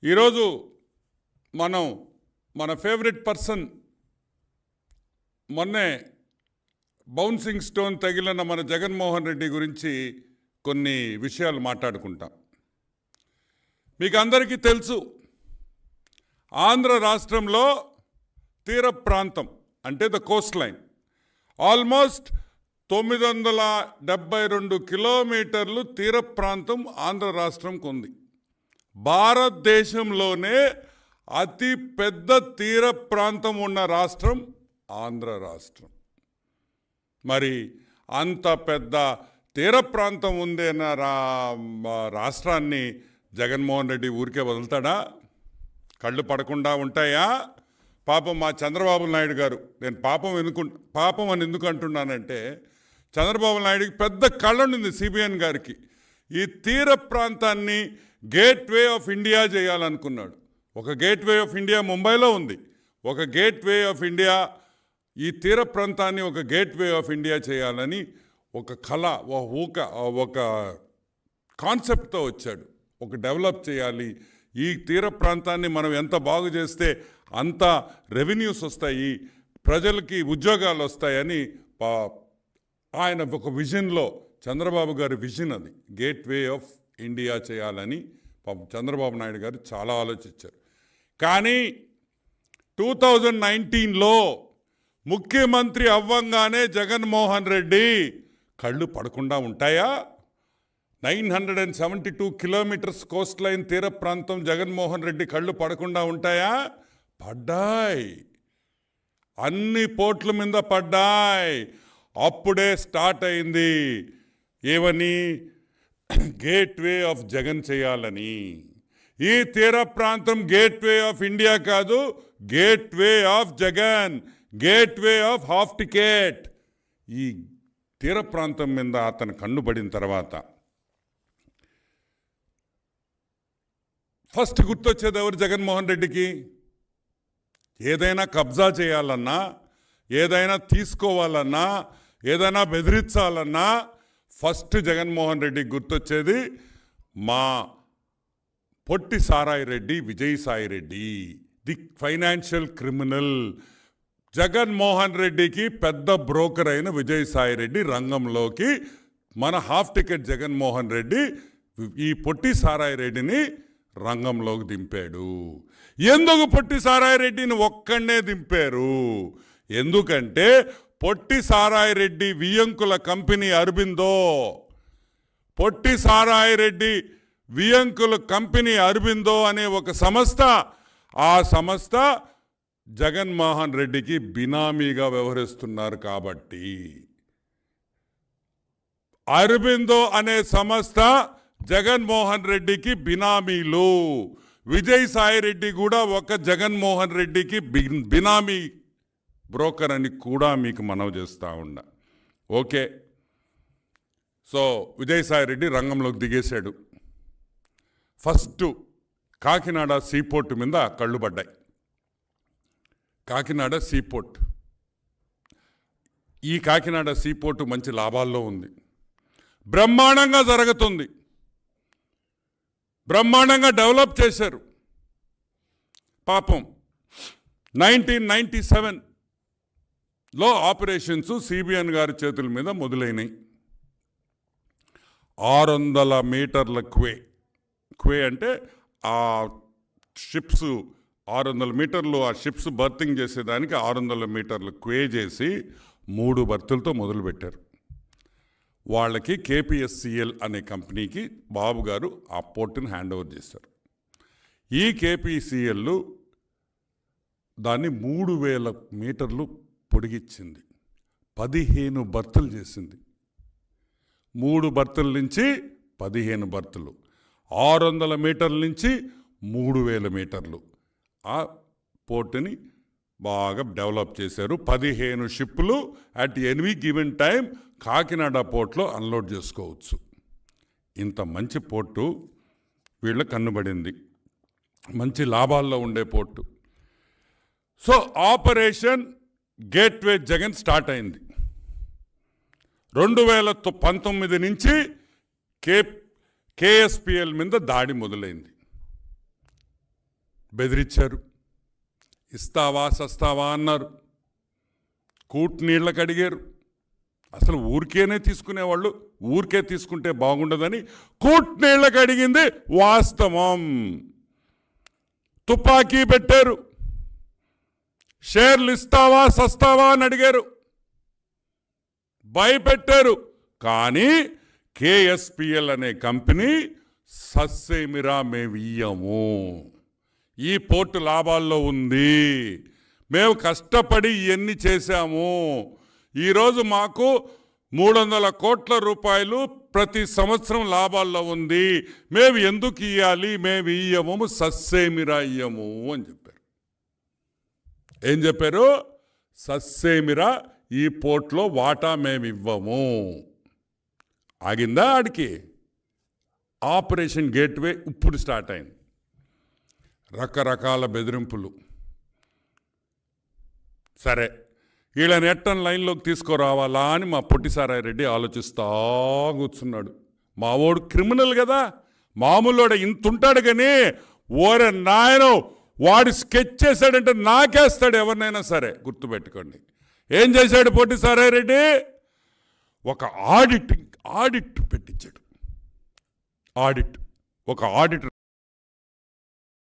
ఈరోజు మనం మన ఫేవరెట్ పర్సన్ మొన్నే బౌన్సింగ్ స్టోన్ తగిలిన మన జగన్మోహన్ రెడ్డి గురించి కొన్ని విషయాలు మాట్లాడుకుంటాం. మీకు అందరికీ తెలుసు, ఆంధ్ర రాష్ట్రంలో తీర ప్రాంతం అంటే ద కోస్ట్ లైన్ ఆల్మోస్ట్ 972 కిలోమీటర్లు తీర ప్రాంతం ఆంధ్ర రాష్ట్రంకు ఉంది. భారతదేశంలోనే అతి పెద్ద తీర ప్రాంతం ఉన్న రాష్ట్రం ఆంధ్ర రాష్ట్రం. మరి అంత పెద్ద తీర ప్రాంతం ఉందన్న రాష్ట్రాన్ని జగన్మోహన్ రెడ్డి ఊరికే వదులుతాడా? కళ్ళు పడకుండా ఉంటాయా? పాపం మా చంద్రబాబు నాయుడు గారు, నేను పాపం అని ఎందుకు అంటున్నానంటే, చంద్రబాబు నాయుడికి పెద్ద కళ్ళ ఉంది సిబిఎన్ గారికి. ఈ తీర ప్రాంతాన్ని గేట్వే ఆఫ్ ఇండియా చేయాలనుకున్నాడు. ఒక గేట్వే ఆఫ్ ఇండియా ముంబైలో ఉంది, ఒక గేట్వే ఆఫ్ ఇండియా ఈ తీర ప్రాంతాన్ని ఒక గేట్వే ఆఫ్ ఇండియా చేయాలని ఒక కళ, ఒక కాన్సెప్ట్తో వచ్చాడు. ఒక డెవలప్ చేయాలి, ఈ తీర ప్రాంతాన్ని మనం ఎంత బాగు చేస్తే అంత రెవెన్యూస్ వస్తాయి, ప్రజలకి ఉద్యోగాలు వస్తాయని ఆయన ఒక విజన్లో, చంద్రబాబు గారి విజన్ అది, గేట్వే ఆఫ్ ఇండియా చేయాలని చంద్రబాబు నాయుడు గారు చాలా ఆలోచించారు. కానీ 2019లో ముఖ్యమంత్రి అవ్వంగానే జగన్మోహన్ రెడ్డి కళ్ళు పడకుండా ఉంటాయా? 972 కిలోమీటర్స్ కోస్ట్ లైన్ తీర ప్రాంతం జగన్మోహన్ రెడ్డి కళ్ళు పడకుండా ఉంటాయా? పడ్డాయి, అన్ని పోర్ట్ల మీద పడ్డాయి. అప్పుడే స్టార్ట్ అయింది ఏమని, గేట్వే ఆఫ్ జగన్ చేయాలని. ఈ తీర ప్రాంతం గేట్వే ఆఫ్ ఇండియా కాదు, gateway of Jagan, gateway of half ticket. ఈ తీర ప్రాంతం మీద అతను కన్నుబడిన తర్వాత ఫస్ట్ గుర్తొచ్చేది ఎవరు జగన్మోహన్ రెడ్డికి? ఏదైనా కబ్జా చేయాలన్నా, ఏదైనా తీసుకోవాలన్నా, ఏదైనా బెదిరించాలన్నా ఫస్ట్ జగన్మోహన్ రెడ్డికి గుర్తొచ్చేది మా పొట్టి సారాయి Reddy, Vijayasai Reddy, the financial criminal. Jaganmohan రెడ్డికి పెద్ద బ్రోకర్ అయిన విజయసాయి రెడ్డి రంగంలోకి మన హాఫ్ టికెట్ జగన్మోహన్ రెడ్డి ఈ పొట్టి సారాయి రెడ్డిని రంగంలోకి దింపాడు. ఎందుకు పొట్టి సారాయి రెడ్డిని ఒక్కడనే దింపారు? ఎందుకంటే పొట్టి సారాయి రెడ్డి వియంకుల కంపెనీ అరబిందో, పొట్టి సారాయి రెడ్డి వియంకుల కంపెనీ అరబిందో అనే ఒక సంస్థ, ఆ సంస్థ జగన్మోహన్ రెడ్డికి బినామీగా వ్యవహరిస్తున్నారు. కాబట్టి అరబిందో అనే సంస్థ జగన్మోహన్ రెడ్డికి బినామీలు. విజయసాయి రెడ్డి కూడా ఒక జగన్మోహన్ రెడ్డికి బినామీ బ్రోకర్ అని కూడా మీకు మనవి చేస్తూ ఉన్నా. ఓకే, సో విజయసాయి రెడ్డి రంగంలోకి దిగేశాడు. ఫస్ట్ కాకినాడ సీపోర్ట్ మీద కళ్ళు పడ్డాయి. కాకినాడ సీపోర్ట్, ఈ కాకినాడ సీపోర్ట్ మంచి లాభాల్లో ఉంది, బ్రహ్మాండంగా జరుగుతుంది, బ్రహ్మాండంగా డెవలప్ చేశారు. పాపం 1997లో ఆపరేషన్స్ సిబిఎన్ గారి చేతుల మీద మొదలైనవి. 600 మీటర్ల క్వే అంటే ఆ షిప్స్ 600 మీటర్లు, ఆ షిప్స్ బర్తింగ్ చేసేదానికి 600 మీటర్ల క్వే చేసి 3 బర్తులతో మొదలుపెట్టారు. వాళ్ళకి కేపీఎస్సిఎల్ అనే కంపెనీకి బాబు గారు ఆ పోర్టుని హ్యాండ్ ఓవర్ చేశారు. ఈ కేపీసీఎల్ దాన్ని 3000 మీటర్లు పొడిగించింది, 15 బర్తులు చేసింది. 3 బర్తుల నుంచి 15 బర్తులు, 600 మీటర్ల నుంచి 3000 మీటర్లు ఆ పోర్టుని బాగా డెవలప్ చేశారు. 15 షిప్పులు at any given time Kakinada పోర్ట్లో అన్లోడ్ చేసుకోవచ్చు. ఇంత మంచి పోర్టు వీళ్ళ కన్నుబడింది, మంచి లాభాల్లో ఉండే port. So operation gateway Jagan start అయింది. 2019 నుంచి కేఎస్పిఎల్ మీద దాడి మొదలైంది. బెదిరించారు. ఇస్తావా సస్తావా అన్నారు. కూట్నీళ్ళకి అడిగారు. అసలు ఊరికేనే తీసుకునేవాళ్ళు, ఊరికే తీసుకుంటే బాగుండదని కూట్నీళ్ళకి అడిగింది వాస్తవం. తుపాకీ పెట్టారు. షేర్లు ఇస్తావా సస్తావా అని అడిగారు, భయపెట్టారు. కానీ కేఎస్పిఎల్ అనే కంపెనీ సస్సేమిరా మేము ఇయ్యము, ఈ పోర్టు లాభాల్లో ఉంది, మేము కష్టపడి ఇవన్నీ చేశాము, ఈరోజు మాకు 300 కోట్ల రూపాయలు ప్రతి సంవత్సరం లాభాల్లో ఉంది, మేము ఎందుకు ఇయ్యాలి, మేము ఇయ్యము, సస్సేమిరా ఇయ్యము అని చెప్పారు. ఏం చెప్పారు? సస్సేమిరా ఈ పోర్ట్లో వాటా మేము ఇవ్వము. ఆగిందా? ఆడికి ఆపరేషన్ గేట్వే ఇప్పుడు స్టార్ట్ అయింది. రకరకాల బెదిరింపులు. సరే, వీళ్ళని ఎట్టని లైన్లోకి తీసుకురావాలా అని మా పొట్టిసారాయ రెడ్డి ఆలోచిస్తా కూర్చున్నాడు. మావోడు క్రిమినల్ కదా, మామూలుడు ఇంత ఉంటాడు కానీ ఓరే నాయనో వాడు స్కెచ్ చేశాడంటే నాకేస్తాడు ఎవరినైనా సరే, గుర్తుపెట్టుకోండి. ఏం చేశాడు పొట్టిసారాయ రెడ్డి? ఒక ఆడిట్ పెట్టించాడు. ఒక ఆడిటర్